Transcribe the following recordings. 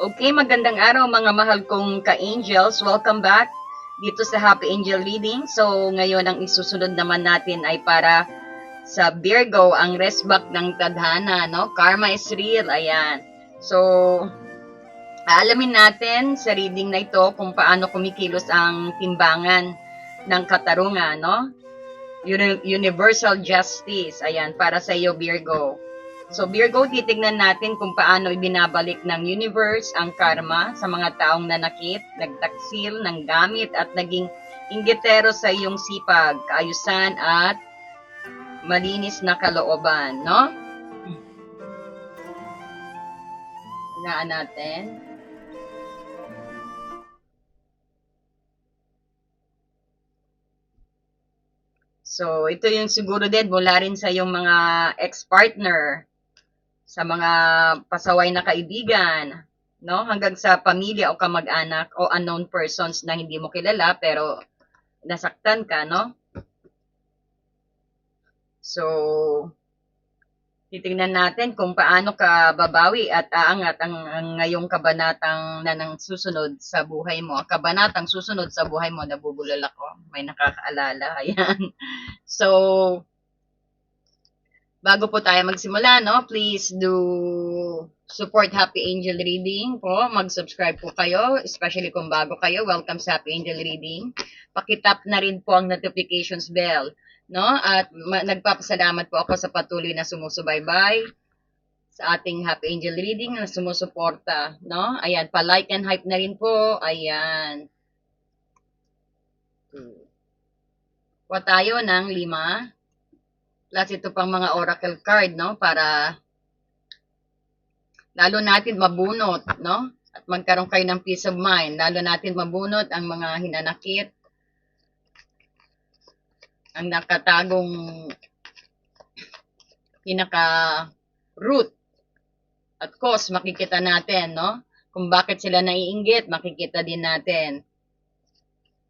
Okay, magandang araw mga mahal kong ka-angels. Welcome back dito sa Happy Angel Reading. So, ngayon ang isusunod naman natin ay para sa Virgo, ang resback ng tadhana, no? Karma is real, ayan. So, aalamin natin sa reading na ito kung paano kumikilos ang timbangan ng katarungan, no? Universal Justice, ayan, para sa iyo Virgo. So Virgo, titignan natin kung paano ibinabalik ng universe ang karma sa mga taong nanakit, nagtaksil ng gamit at naging inggitero sa iyong sipag, kaayusan at malinis na kalooban, no? Tingnan natin. So, ito yung siguro din mula rin sa iyong mga ex-partner, sa mga pasaway na kaibigan, no? Hanggang sa pamilya o kamag-anak o unknown persons na hindi mo kilala pero nasaktan ka, no? So, titingnan natin kung paano ka babawi at aangat ang ngayong kabanatang na nang susunod sa buhay mo. Ang kabanatang susunod sa buhay mo, nabubulol ako. May nakakaalala. Ayan. So, bago po tayo magsimula, no, please do support Happy Angel Reading po. Mag-subscribe po kayo, especially kung bago kayo. Welcome sa Happy Angel Reading. Pakitap na rin po ang notifications bell, no? At nagpapasalamat po ako sa patuloy na sumusubaybay sa ating Happy Angel Reading na sumusuporta, no? Ayan, pa-like and hype na rin po. Ayan. Kuha tayo ng 5. Plus ito pang mga oracle card, no? Para lalo natin mabunot, no? At magkaroon kayo ng peace of mind. Lalo natin mabunot ang mga hinanakit, ang nakatagong pinaka-root at cause, makikita natin, no? Kung bakit sila naiinggit, makikita din natin.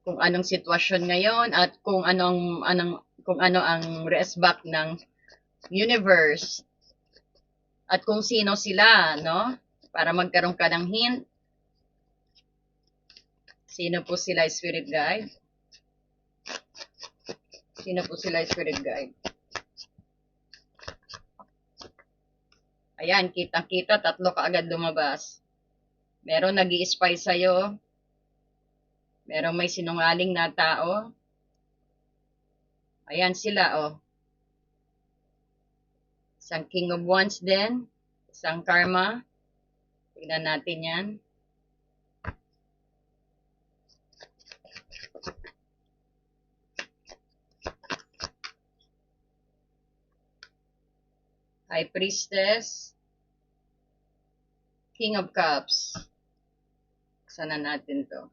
Kung anong sitwasyon ngayon at kung ano ang resback ng universe at kung sino sila, no? Para magkaroon ka ng hint. Sino po sila, Spirit Guide? Sino po sila, Spirit Guide? Ayan, kitang-kita, 3 kaagad lumabas. Meron nag-i-spy sa'yo. Merong may sinungaling na tao. Ayan sila, oh. Isang King of Wands din. Isang Karma. Tignan natin yan. High Priestess. King of Cups. Sana natin to.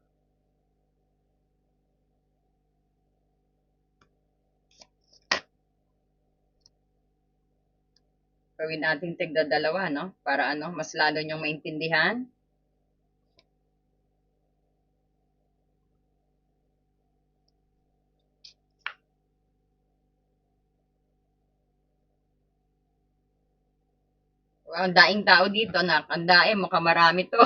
Gawin natin tigda-dalawa, no? Para mas lalo nyong maintindihan. Well, ang daing tao dito, ang daing, mukhang marami to.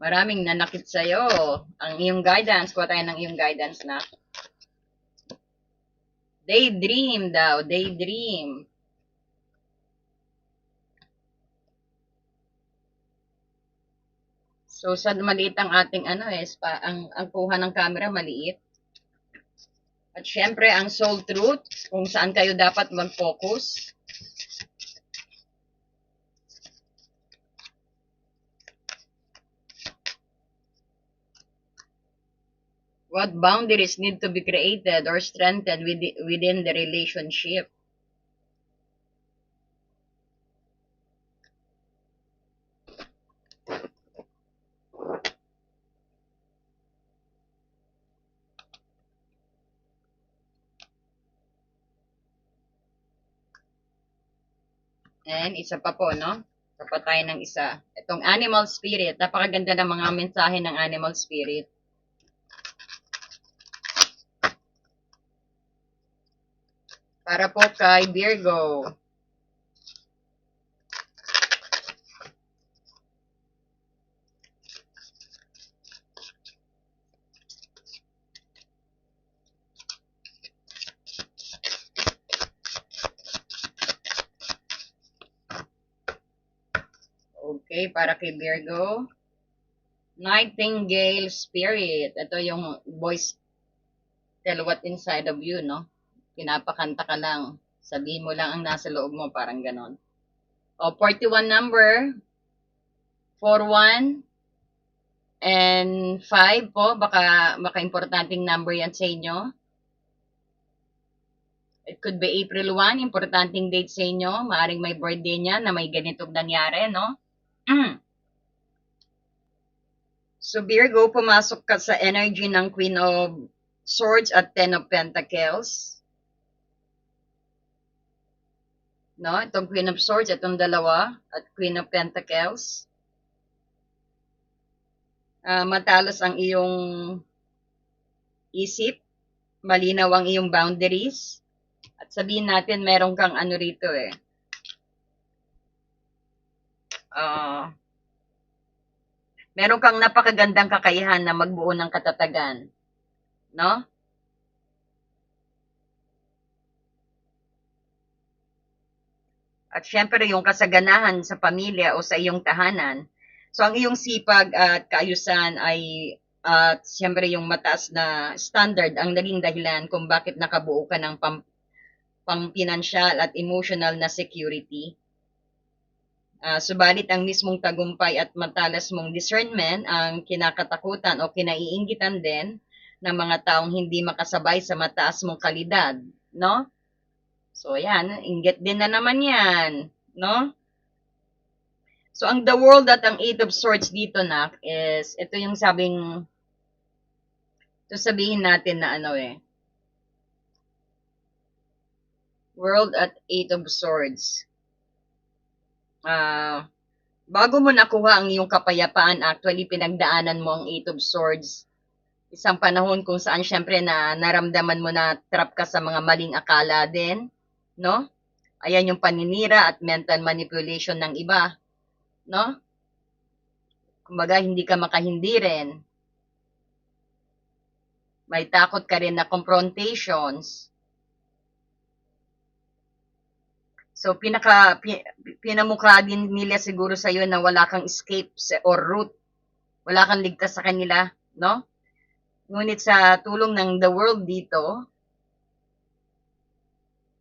Maraming nanakit sa'yo. Ang iyong guidance, kuha tayo ng iyong guidance na. Daydream daw, daydream. So, sa maliit ang ating ang kuha ng camera maliit. At syempre, ang soul truth, kung saan kayo dapat mag-focus. What boundaries need to be created or strengthened within the relationship? And isa pa po, no? Tapat tayo ng isa. Itong animal spirit. Napakaganda ng mga mensahe ng animal spirit. Para po kay Virgo. Okay, para kay Virgo. Nightingale Spirit. Ito yung voice, tell what inside of you, no? Pinapakanta ka lang. Sabihin mo lang ang nasa loob mo, parang ganon. O, 41 number, 41 and 5 po. Baka importanteng number yan sa inyo. It could be April 1, importanteng date sa inyo. Maaring may birthday niya na may ganitong nangyari, no? So Virgo, pumasok ka sa energy ng Queen of Swords at Ten of Pentacles. No, itong Queen of Swords, itong dalawa, at Queen of Pentacles. Matalas ang iyong isip, malinaw ang iyong boundaries. At sabihin natin, meron kang ano rito eh. Meron kang napakagandang kakayahan na magbuo ng katatagan. No? At syempre yung kasaganahan sa pamilya o sa iyong tahanan. So ang iyong sipag at kaayusan ay syempre yung mataas na standard ang naging dahilan kung bakit nakabuo ka ng pang-financial at emotional na security. Subalit ang mismong tagumpay at matalas mong discernment ang kinakatakutan o kinaiinggitan din ng mga taong hindi makasabay sa mataas mong kalidad, no? So yan, inggit din na naman yan, no? So ang the world at ang Eight of Swords dito na is ito yung sabihin natin na ano eh. World at Eight of Swords. Bago mo nakuha ang iyong kapayapaan, actually pinagdaanan mo ang Eight of Swords. Isang panahon kung saan syempre na naramdaman mo na trap ka sa mga maling akala din, no? Ayan yung paninira at mental manipulation ng iba, no? Kumbaga, hindi ka makahindi rin. May takot ka rin na confrontations. So, pinamukha din nila siguro sa'yo na wala kang escape or route. Wala kang ligtas sa kanila, no? Ngunit sa tulong ng the world dito,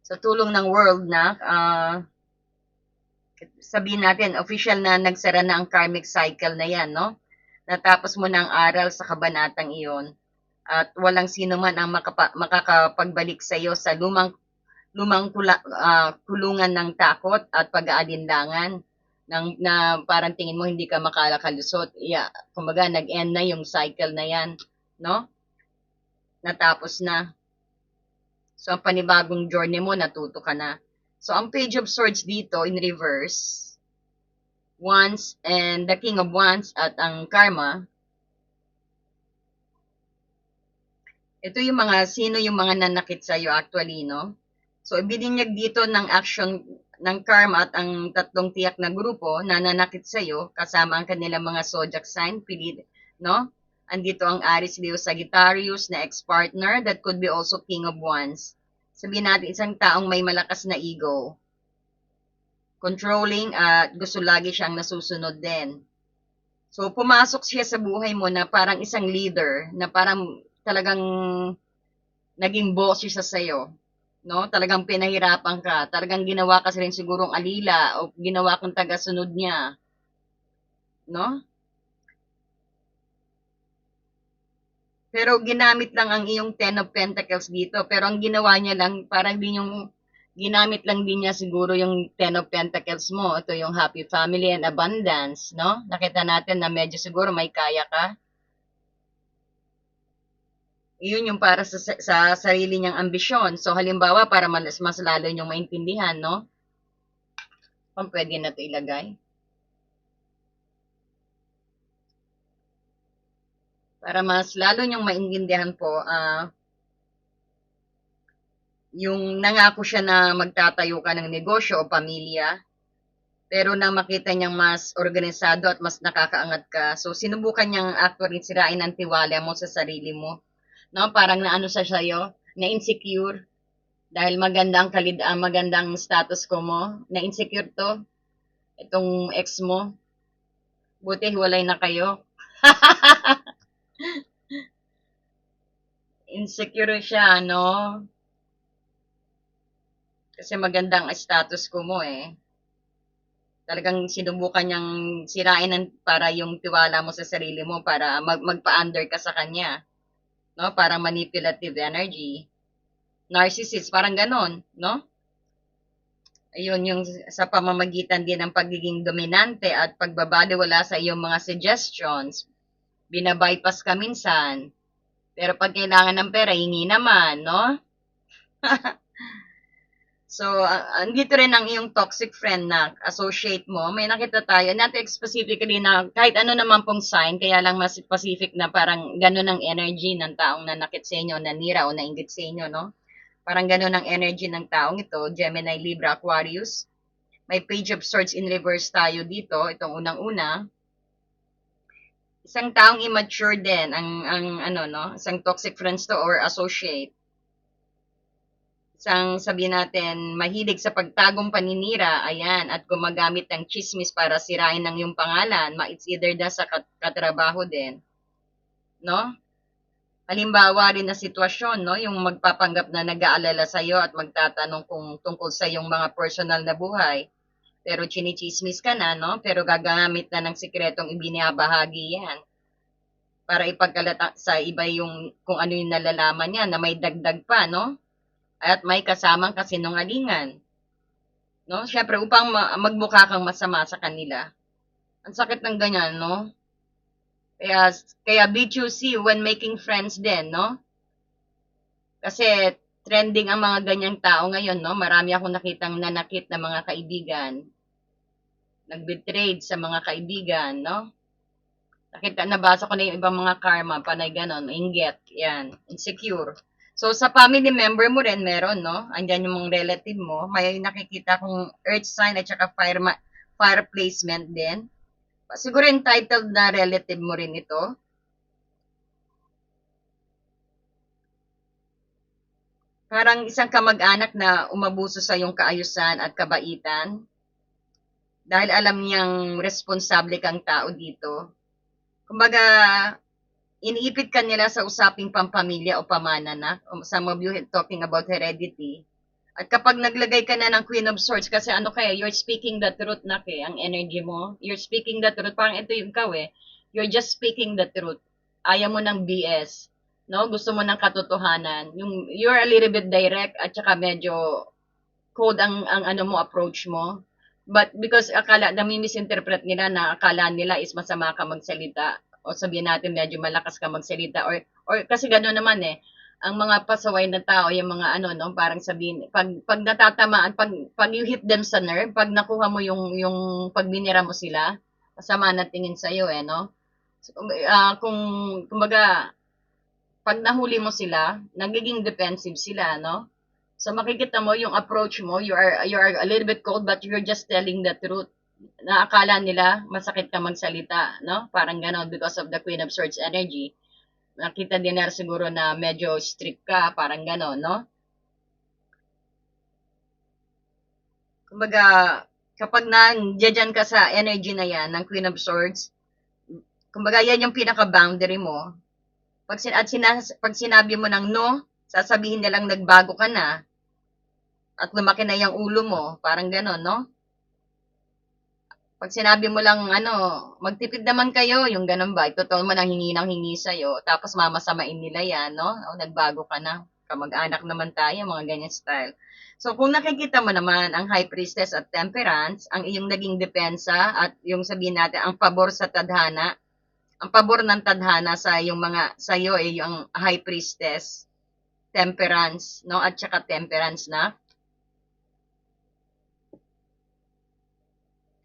sa tulong ng world na, sabihin natin, official na nagsara na ang karmic cycle na yan, no? Natapos mo na ang aral sa kabanatang iyon at walang sino man ang makakapagbalik sa iyo sa lumang kulungan ng takot at pag-aalinlangan na parang tingin mo hindi ka makalakalusot. Yeah, kumbaga nag-end na yung cycle na yan, no? Natapos na. So ang panibagong journey mo, natuto ka na. So ang Page of Swords dito in reverse, Wands and the King of Wands at ang Karma. Ito yung sino yung mga nanakit sa iyo actually, no? So, ibinyag dito ng action ng karma at ang tatlong tiyak na grupo na nanakit sa iyo kasama ang kanilang mga zodiac sign, no? Andito ang Aries, Leo, Sagittarius na ex-partner that could be also King of Wands. Sabihin natin isang taong may malakas na ego. Controlling at gusto lagi siyang nasusunod din. So, pumasok siya sa buhay mo na parang isang leader, na parang talagang naging boss siya sa iyo. No, talagang pinahirapan ka. Talagang ginawa ka rin sigurong alila o ginawa kang taga-sunod niya. No? Pero ginamit lang ang iyong Ten of Pentacles dito. Pero ang ginawa niya lang, parang din yung ginamit lang din niya siguro yung Ten of Pentacles mo. Ito yung Happy Family and Abundance, no? Nakita natin na medyo siguro may kaya ka. Iyon yung para sa sarili niyang ambisyon. So, halimbawa, para mas lalo niyong maintindihan, no? Kung pwede na ito ilagay. Para mas lalo niyong maintindihan po, yung nangako siya na magtatayo ka ng negosyo o pamilya, pero nang makita niyang mas organisado at mas nakakaangat ka, so sinubukan niyang actually sirain ang tiwala mo sa sarili mo. No, parang naano sa sa'yo, na-insecure, dahil magandang status ko mo, na-insecure to, itong ex mo. Buti hiwalay na kayo. Insecure siya, no? Kasi magandang status ko mo eh. Talagang sinubukan niyang sirain para yung tiwala mo sa sarili mo para magpa-under ka sa kanya. No? Parang manipulative energy. Narcissist, parang ganon, no? Ayun, yung sa pamamagitan din ng pagiging dominante at pagbabaliwala sa iyong mga suggestions. Binabypass ka minsan. Pero pag kailangan ng pera, hingi naman, no? So, andito rin ang iyong toxic friend na associate mo. May nakita tayo, not specifically na kahit ano naman pong sign, kaya lang mas specific na parang ganun ang energy ng taong nanakit sa inyo, nanira o nainggit sa inyo, no? Parang ganun ang energy ng taong ito, Gemini, Libra, Aquarius. May Page of Swords in reverse tayo dito, itong unang-una. Isang taong immature din ang ano no, isang toxic friends to or associate. Isang sabihin natin mahilig sa pagtagong paninira, ayan, at gumagamit ng chismis para sirain ng iyong pangalan. It's either da sa katrabaho din, no? Halimbawa rin na sitwasyon, no, yung magpapanggap na nag-aalala sa iyo at magtatanong kung tungkol sa iyong mga personal na buhay. Pero chinichismis ka na, no? Pero gagamit na ng sikretong ibinabahagi yan para ipagkalata sa iba yung kung ano yung nalalaman niya na may dagdag pa, no? At may kasamang kasinungalingan. No? Syempre, upang magmukha kang masama sa kanila. Ang sakit ng ganyan, no? Kaya be choosy when making friends din, no? Kasi trending ang mga ganyang tao ngayon, no? Marami akong nakitang nanakit na mga kaibigan. Nag-betrayed sa mga kaibigan, no? Nabasa ko na yung ibang mga karma, panay ganon, inggit, yan, insecure. So, sa family member mo rin, meron, no? Andyan yung mga relative mo. May nakikita kong earth sign at saka fire placement din. Siguro entitled na relative mo rin ito. Parang isang kamag-anak na umabuso sa iyong kaayusan at kabaitan. Dahil alam niyang responsable kang tao dito. Kumbaga, iniipit ka nila sa usaping pampamilya o pamana some of you talking about heredity. At kapag naglagay ka na ng Queen of Swords, kasi ano kaya, you're speaking the truth na ang energy mo. You're speaking the truth, parang ito yung you're just speaking the truth. Ayaw mo ng BS. No? Gusto mo ng katotohanan. You're a little bit direct at saka medyo cold ang ano mo, approach mo. But because nami-misinterpret nila na akala nila is masama ka magsalita o sabihin natin medyo malakas ka magsalita or kasi gano'n naman ang mga pasaway na tao, yung mga ano no, parang sabihin pag natatamaan, pag you hit them sa nerve, pag nakuha mo yung pag binira mo sila, masama na tingin sa iyo no. So, kung kumbaga pag nahuli mo sila, nagiging defensive sila no. So makikita mo yung approach mo, you are a little bit cold but you're just telling the truth. Naakala nila masakit ka magsalita, no? Parang ganon because of the Queen of Swords energy. Nakita din nila siguro na medyo strict ka, parang ganon, no? Kumbaga, kapag nandiyan ka sa energy na yan ng Queen of Swords, kumbaga yan yung pinaka-boundary mo. Pag sinabi mo ng no, sasabihin nilang nagbago ka na, at lumaki na yung ulo mo, parang gano'n, no? Pag sinabi mo lang, magtipid naman kayo, yung gano'n ba, totoo mo nang hingi ng hingi sa'yo, tapos mamasamain nila yan, no? O, nagbago ka na, kamag-anak naman tayo, mga ganyan style. So, kung nakikita mo naman ang High Priestess at Temperance, ang iyong naging depensa at yung sabihin natin, ang pabor sa tadhana, ang pabor ng tadhana sa yung mga, sa iyo yung High Priestess, Temperance, no? At saka Temperance na.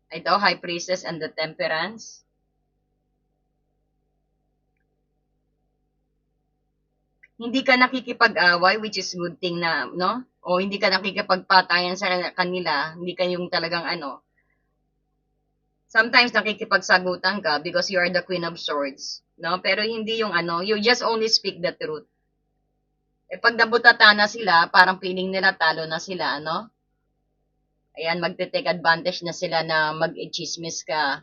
Ito, High Priestess and the Temperance. Hindi ka nakikipag-away, which is good thing na, no? O hindi ka nakikipagpatayan sa kanila, hindi ka yung talagang Sometimes nakikipagsagutan ka because you are the Queen of Swords, no? Pero hindi yung you just only speak the truth. Pag nabutata na sila, parang feeling nila talo na sila, no? Ayan, magte-take advantage na sila na mag-chismis ka.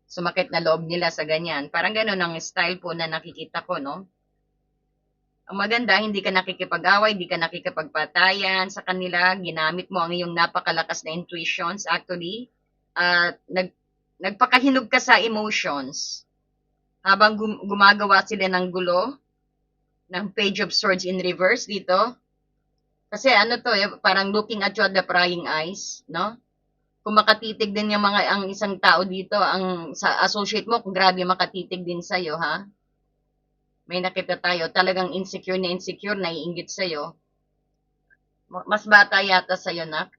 Sumakit na loob nila sa ganyan. Parang ganun ang style po na nakikita ko, no? Ang maganda, hindi ka nakikipag-away, hindi ka nakikipagpatayan sa kanila, ginamit mo ang iyong napakalakas na intuitions actually, at nagpakahinog ka sa emotions. Habang gumagawa sila ng gulo, ng Page of Swords in reverse dito, kasi ano to parang looking at you at the prying eyes, no? Kung makatitig din yung ang isang tao dito, ang sa associate mo, kung grabe makatitig din sa'yo, ha? May nakita tayo, talagang insecure, naiinggit sa'yo. Mas bata yata sa'yo, nak.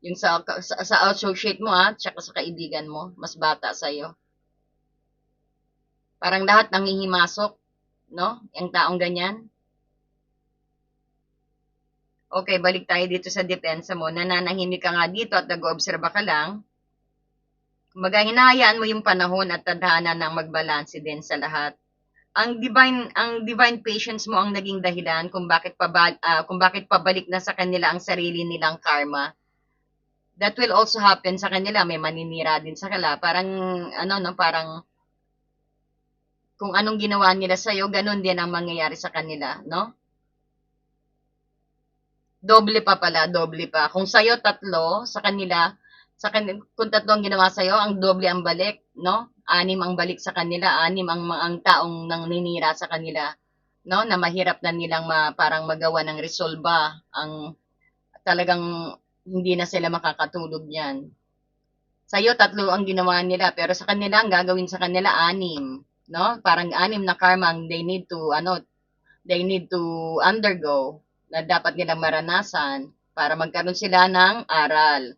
Yung sa associate mo, ha? Tsaka sa kaibigan mo, mas bata sa'yo. Parang lahat nangihimasok, no? Yung taong ganyan. Okay, balik tayo dito sa depensa mo. Nananahimik ka nga dito at nag-oobserba ka lang. Kumbaga, hinahayaan mo yung panahon at tadhana ng magbalanse din sa lahat. Ang divine patience mo ang naging dahilan kung bakit pabalik na sa kanila ang sarili nilang karma. That will also happen sa kanila, may maninira din sa kanila. Parang ano no, parang kung anong ginawa nila sa iyo, ganun din ang mangyayari sa kanila, no? Doble pa pala, doble pa. Kung sa'yo tatlo, kung tatlo ang ginawa sa'yo, ang doble ang balik, no? 6 ang balik sa kanila, 6 ang taong nang ninira sa kanila, no? Na mahirap na nilang parang magawa ng resolba, ang talagang hindi na sila makakatulog niyan. Sa'yo, tatlo ang ginawa nila, pero sa kanila, ang gagawin sa kanila, 6, no? Parang 6 na karma ang they need to undergo na dapat nilang maranasan para magkaroon sila ng aral.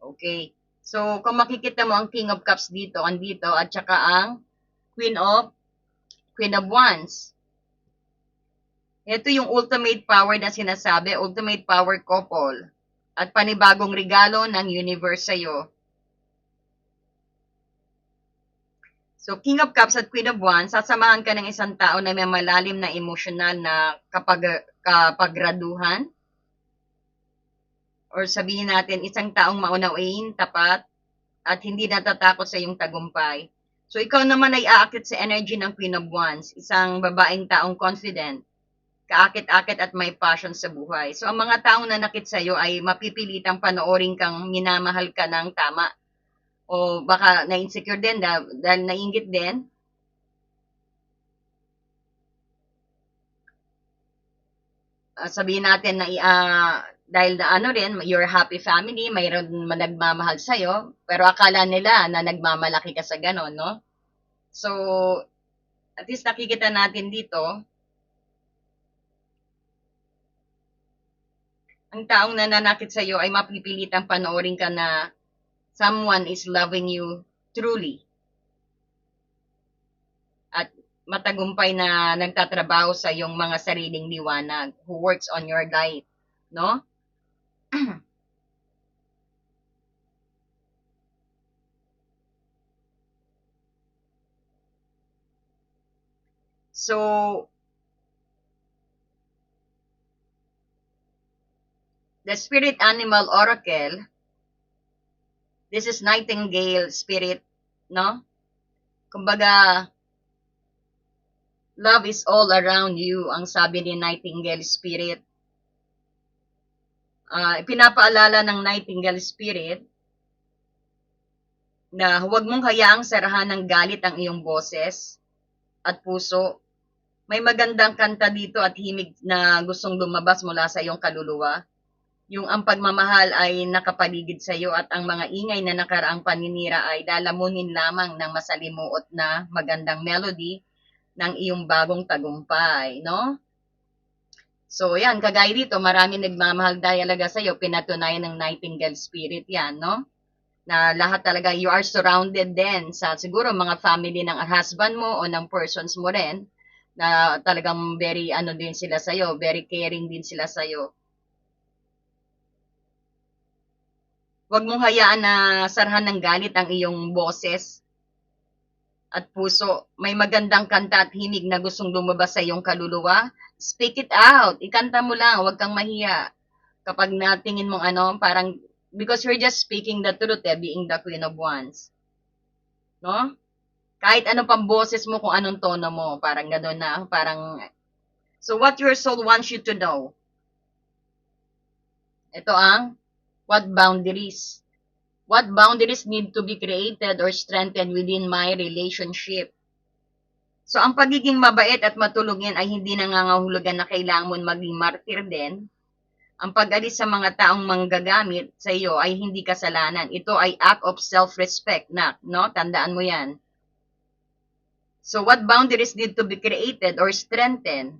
Okay. So, kung makikita mo ang King of Cups dito, andito, at saka ang Queen of Wands. Ito yung ultimate power na sinasabi, ultimate power couple. At panibagong regalo ng universe sa'yo. So, King of Cups at Queen of Wands, sasamahan ka ng isang tao na may malalim na emosyonal na kapagraduhan. Or sabihin natin, isang taong maunawain, tapat, at hindi natatakot sa iyong tagumpay. So, ikaw naman ay aakit sa energy ng Queen of Wands, isang babaeng taong confident, kaakit-akit at may passion sa buhay. So, ang mga taong nanakit sa iyo ay mapipilitang panoorin kang minamahal ka ng tama. O baka na-insecure din dahil nainggit din. Sabihin natin na dahil na ano rin, you're a happy family, mayroon nagmamahal sa'yo, pero akala nila na nagmamalaki ka sa ganon, no? So, at least nakikita natin dito, ang taong nananakit sa'yo ay mapipilitang panoorin ka na someone is loving you truly. At matagumpay na nagtatrabaho sa iyong mga sariling liwanag, who works on your life, no? So, the spirit animal oracle, this is nightingale spirit, no? Kumbaga, love is all around you, ang sabi ni nightingale spirit. Pinapaalala ng nightingale spirit na huwag mong hayaang sarahan ng galit ang iyong boses at puso. May magandang kanta dito at himig na gustong lumabas mula sa iyong kaluluwa. Yung ang pagmamahal ay nakapaligid sa iyo at ang mga ingay na nakaraang paninira ay lalamunin lamang ng masalimuot na magandang melody ng iyong bagong tagumpay, no? So, yan, kagaya dito, marami nagmamahal talaga sa iyo, pinatunayan ng nightingale spirit yan, no? Na lahat talaga, you are surrounded din sa siguro mga family ng husband mo o ng persons mo rin, na talagang very, ano din sila sa'yo, very caring din sila sa'yo. Huwag mong hayaan na sarhan ng galit ang iyong boses at puso. May magandang kanta at himig na gustong lumabas sa iyong kaluluwa. Speak it out. Ikanta mo lang. Huwag kang mahiya. Kapag natingin mong ano, parang, because you're just speaking the truth, being the Queen of Wands. no? Kahit ano pang boses mo, kung anong tono mo, parang gano'n na, parang, so what your soul wants you to know, ito ang, what boundaries? What boundaries need to be created or strengthened within my relationship? So, ang pagiging mabait at matulungin ay hindi nangangahulugan na kailangan mo maging martir din. Ang pag-alis sa mga taong manggagamit sa iyo ay hindi kasalanan. Ito ay act of self-respect na, no? Tandaan mo yan. So, what boundaries need to be created or strengthened?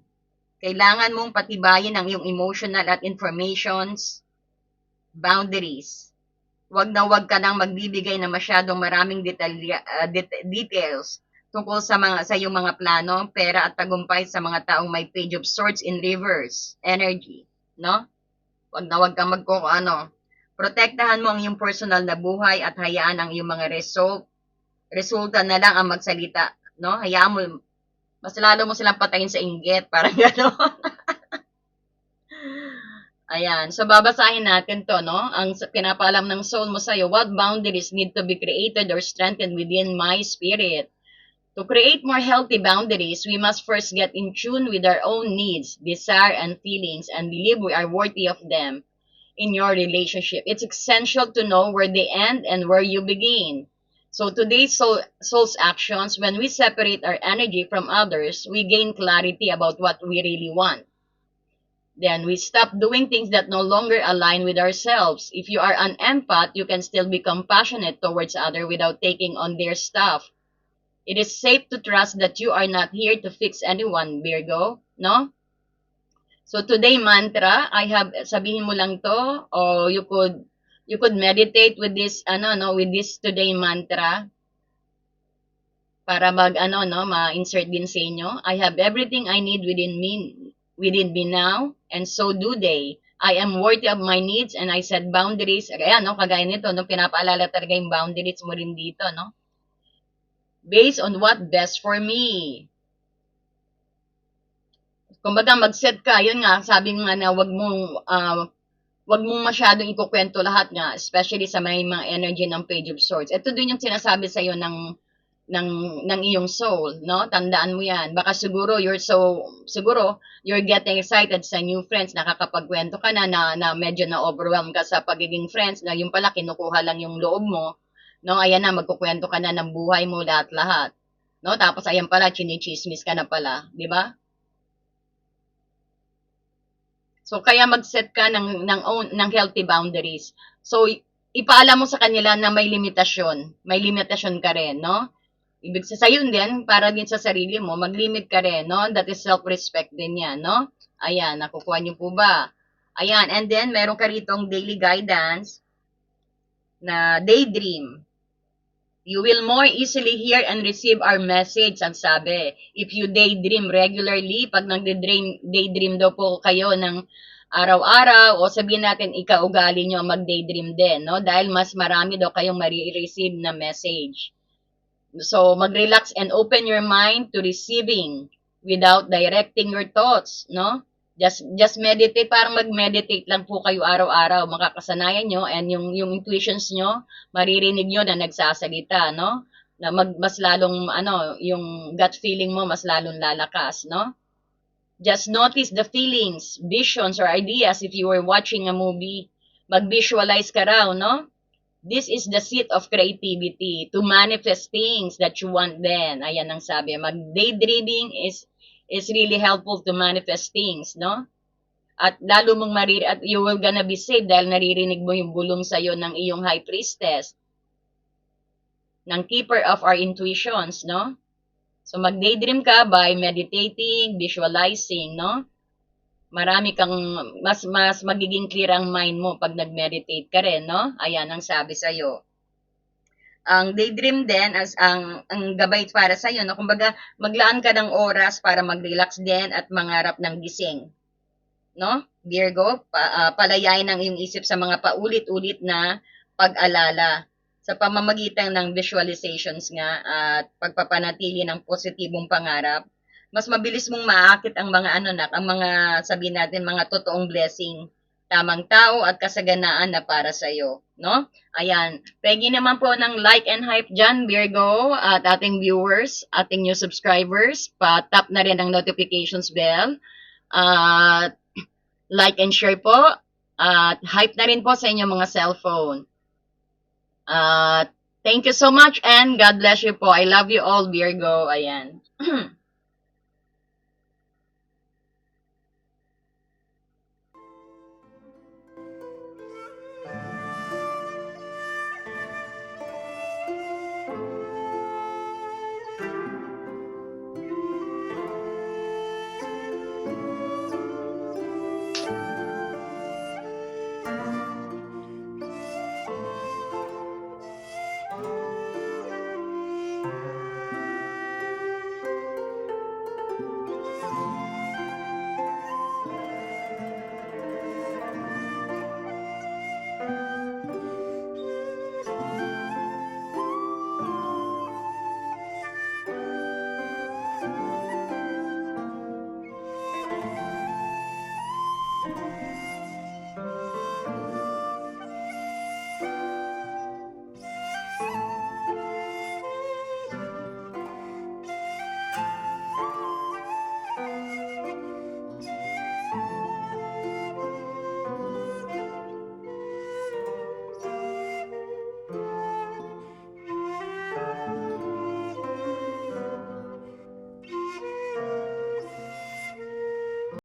Kailangan mong patibayin ang iyong emotional at informations boundaries. Wag ka nang magbibigay ng masyadong maraming details tungkol sa iyong mga plano, pera at tagumpay sa mga taong may page of swords in reverse energy, no? Wag kang protektahan mo ang iyong personal na buhay at hayaan ang iyong mga resulta na lang ang magsalita, no? Hayaan mo, mas lalo mo silang patayin sa inggit, parang gano'n. Ayan. So, babasahin natin to, no? Ang pinapaalam ng soul mo sa'yo, what boundaries need to be created or strengthened within my spirit? To create more healthy boundaries, we must first get in tune with our own needs, desire, and feelings, and believe we are worthy of them in your relationship. It's essential to know where they end and where you begin. So today's soul's actions, when we separate our energy from others, we gain clarity about what we really want. Then we stop doing things that no longer align with ourselves. If you are an empath, you can still be compassionate towards others without taking on their stuff. It is safe to trust that you are not here to fix anyone, Virgo, no? So today mantra, I have sabihin mo lang to, or you could meditate with this with this today mantra para ma-insert din sa inyo. I have everything I need within me now, and so do they. I am worthy of my needs and I set boundaries. Kaya kagaya nito, pinapaalala talaga yung boundaries mo rin dito, no? Based on what best for me. Kumbaga mag-set ka, yun nga, sabi nga na wag mong masyadong ikukwento lahat nga, especially sa may mga energy ng Page of Swords. Ito din yung sinasabi sa iyo ng iyong soul, no? Tandaan mo 'yan. Baka siguro you're getting excited sa new friends, nakakapagkwento ka na medyo na-overwhelm ka sa pagiging friends, na yung pala kinukuha lang yung loob mo, no? Ayan na, magkukwento ka na ng buhay mo lahat-lahat. No? Tapos ayan pala, chinichismis ka na pala, di ba? So kaya mag-set ka ng healthy boundaries. So ipaalam mo sa kanila na may limitasyon. May limitasyon ka rin, no? Ibig sabihin din, para din sa sarili mo, mag-limit ka rin, no? That is self-respect din yan, no? Ayan, nakukuha niyo po ba? Ayan, and then meron ka ritong daily guidance na daydream. You will more easily hear and receive our message, ang sabi. If you daydream regularly, pag daydream daw po kayo ng araw-araw, o sabihin natin, ikaugali nyo mag-daydream din, no? Dahil mas marami daw kayong ma-receive na message. So, mag-relax and open your mind to receiving without directing your thoughts, no? Just meditate, parang mag-meditate lang po kayo araw-araw, makakasanayan nyo, and yung intuitions nyo, maririnig nyo na nagsasalita, no? Na mas lalong, yung gut feeling mo, mas lalong lalakas, no? Just notice the feelings, visions, or ideas if you were watching a movie. Mag-visualize ka raw, no? This is the seat of creativity to manifest things that you want then. Ayan ang sabi. Mag-daydreaming is really helpful to manifest things, no? At lalo mong at you will gonna be saved dahil naririnig mo yung bulong sa'yo ng iyong high priestess, ng keeper of our intuitions, no? So, mag-daydream ka by meditating, visualizing, no? Marami kang, mas magiging clear ang mind mo pag nag-meditate ka rin, no? Ayan ang sabi sa'yo. Ang daydream din as ang gabay para sa iyo, no? Kumbaga, maglaan ka ng oras para mag-relax din at mangarap ng gising. No? Virgo, palayain ang iyong isip sa mga paulit-ulit na pag-alala sa pamamagitan ng visualizations nga at pagpapanatili ng positibong pangarap. Mas mabilis mong maakit ang mga ang mga sabihin natin mga totoong blessing tamang tao at kasaganaan na para sa iyo, no? Ayan. Pegi naman po ng like and hype dyan, Virgo, at ating viewers, ating new subscribers. Pa-tap na rin ang notifications bell. At like and share po. At hype na rin po sa inyong mga cellphone. Thank you so much and God bless you po. I love you all, Virgo. Ayan.